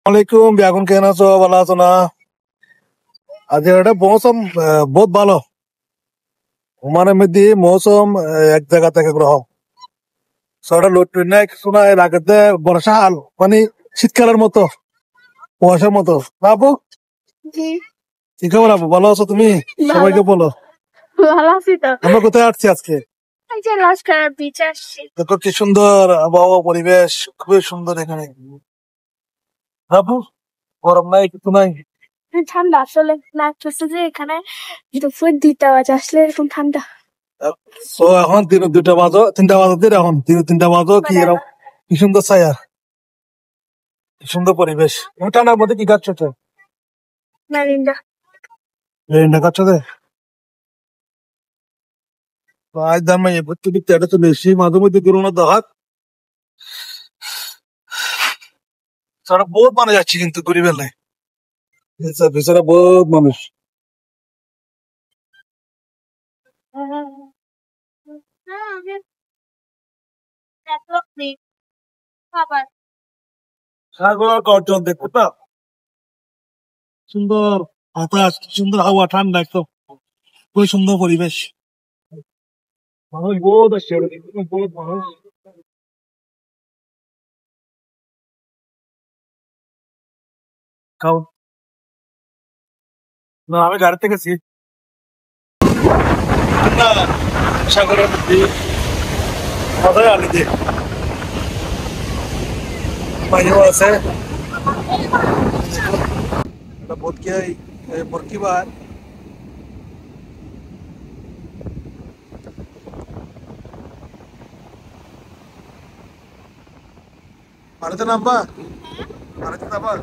वालेकुम এখন কেন আছো ভালো আছো না আজ এটা মৌসুম বহুত ভালো ওমানের মধ্যে মৌসুম এক জায়গা থেকে গ্রহ সরটা লোট নাই শোনা এর আগেতে বর্ষা হাল মানে শীতকালের মতো কুয়াশার মতো বাবু জি কি খবর আপু ভালো আছো তুমি ভালো সবাইকে বলো ভালো আছি তো। আমরা কোথায় আসছি আজকে এই যে লস্কর বিচ আসছি। দেখো কি সুন্দর আবহাওয়া পরিবেশ খুবই সুন্দর এখানে বাবু গরম নাই কিছু নাই ঠান্ডা আসলে লাগতেছে যে এখানে দুপুর 2টা বাজে আসলে এরকম ঠান্ডা। তো এখন দুটা বাজো তিনটা বাজো দিয়ে এখন তিনটা বাজো কি এরকম কি সুন্দর ছায়া কি সুন্দর পরিবেশ ঠান্ডার মধ্যে কি কাজ চলছে মেরিন্ডা রেন্ডা কাচ্চদে আজ দাম এই ভর্তি বিতে এটা তো বেশি মাঝে মধ্যে করোনা দাহাত সারা বহুত মানুষ যাচ্ছে কিন্তু গরিবের নাই বেচারা বহুত মানুষ খাবার সাগর গর্জন দেখো না সুন্দর বাতাস সুন্দর হাওয়া ঠান্ডা একদম খুবই সুন্দর পরিবেশ মানুষ বহুত আসছে বহুত মানুষ খাও না আমি গাড়ি থেকে গেছি ঠান্ডা সাগরের মধ্যে মজাই আনি দিয়ে মাইও আছে এটা বোধকে বরকিবার ভারতে নামবা ভারতে নামবা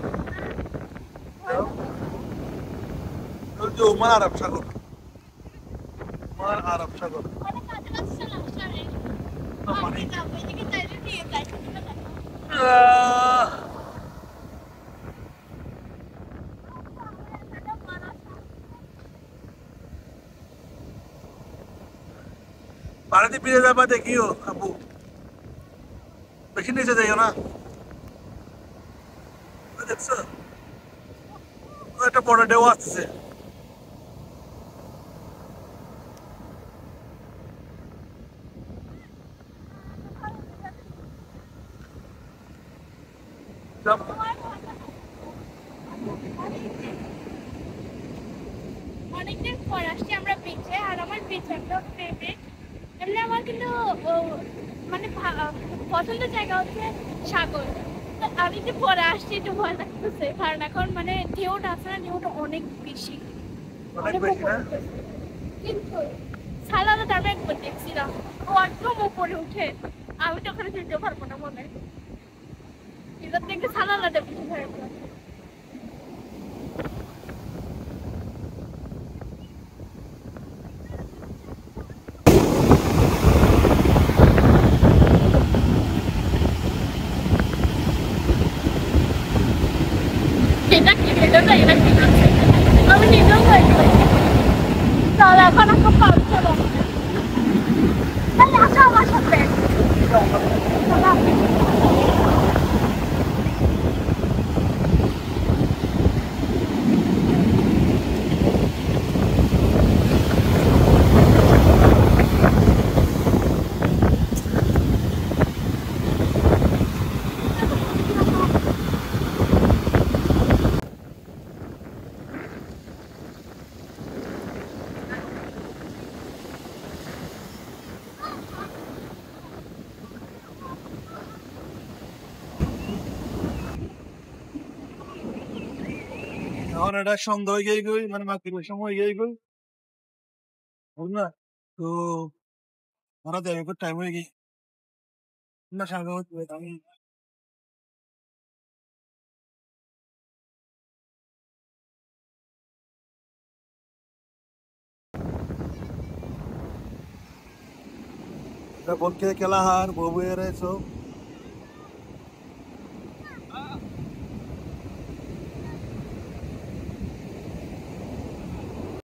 যে ওমান আরব সাগর ওমান আরব সাগর মানে ভারতে ফিরে যাবা দেখিও আপু বেশি নিচে যাইও না দেখছো একটা বড় ঢেউ আসছে অনেকদিন পর আসছি আমরা বিচে আর আমার বিচ একদম ফেভারিট। এমনি আমার কিন্তু মানে পছন্দের জায়গা হচ্ছে সাগর। তো আমি যে পরে আসছি একটু ভয় লাগতেছে কারণ এখন মানে ঢেউটা আছে না ঢেউটা অনেক বেশি অনেক অনেক বেশি না উপরে উঠেছে। কিন্তু সালাদাটা আমি একবার দেখছিলাম ও একদম উপরে উঠে আমি তো ওখানে যেতে পারবো না মনে হয় এটার থেকে সালাদাটা বেশি ভয় লাগলো। এটা কি এটা এটা কি আছে আমি নিজেও ভয় পাই তাহলে এখন একটা পাচ্ছ না তাহলে আসো আমার সাথে এখন এটা সন্ধ্যা হয়ে গিয়ে গই মানে মাগরিবের সময় হয়ে গিয়ে গই বুঝ না তো ওরা যাবে টাইম হয়ে গিয়ে না সাগর আমি এটা বলকে খেলা হার বউ এর সব